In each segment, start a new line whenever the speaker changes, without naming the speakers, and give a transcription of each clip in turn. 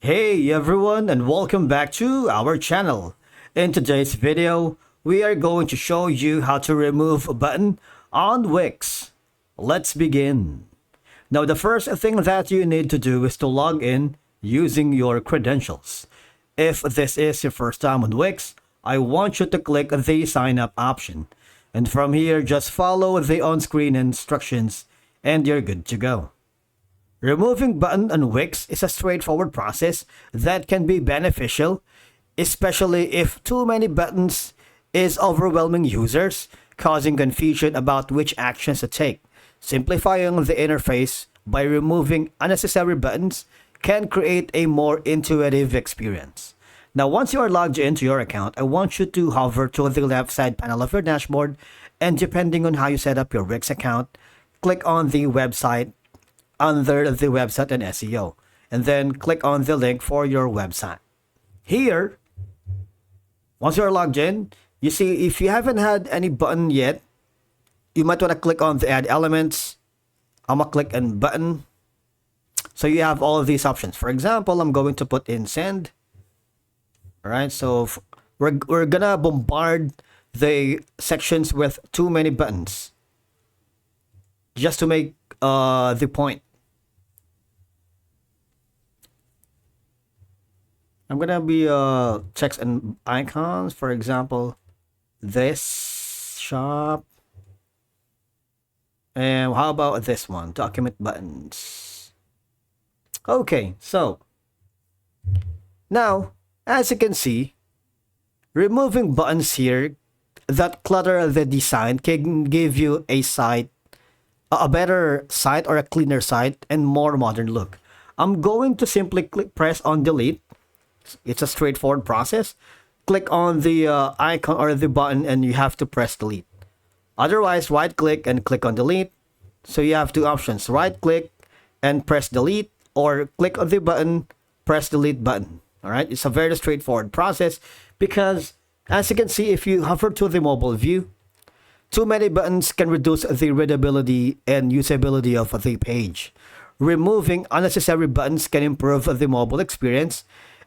Hey everyone, and welcome back to our channel. In today's video, we are going to show you how to remove a button on Wix. Let's begin. Now the first thing that you need to do is to log in using your credentials. If this is your first time on Wix, I want you to click the sign up option. And from here, just follow the on-screen instructions and you're good to go. Removing button on Wix is a straightforward process that can be beneficial, especially if too many buttons is overwhelming users, causing confusion about which actions to take. Simplifying the interface by removing unnecessary buttons can create a more intuitive experience. Now, once you are logged into your account, I want you to hover to the left side panel of your dashboard, and depending on how you set up your Wix account, click on the website under the website and SEO, and then click on the link for your website. Here, once you're logged in, you see if you haven't had any button yet, you might want to click on the add elements. I'm gonna click on button. So you have all of these options. For example, I'm going to put in send. All right, so we're gonna bombard the sections with too many buttons just to make the point. I'm gonna be text and icons. For example, this shop, and how about this one, document buttons. Okay, so now as you can see, removing buttons here that clutter the design can give you a better site or a cleaner site and more modern look. I'm going to simply press on delete. It's a straightforward process. Click on the icon or the button and you have to press delete. Otherwise, right click and click on delete. So you have two options, right click and press delete, or click on the button, press delete button. All right, it's a very straightforward process because as you can see, if you hover to the mobile view, too many buttons can reduce the readability and usability of the page. Removing unnecessary buttons can improve the mobile experience.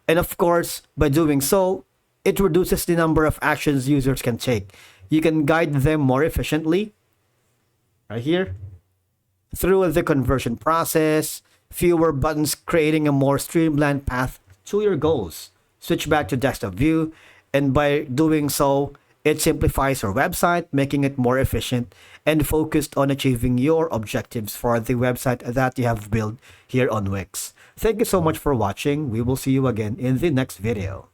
And of course, by doing so, it reduces the number of actions users can take. You can guide them more efficiently, right here, through the conversion process, fewer buttons creating a more streamlined path to your goals. Switch back to desktop view, and by doing so, it simplifies your website, making it more efficient and focused on achieving your objectives for the website that you have built here on Wix. Thank you so much for watching. We will see you again in the next video.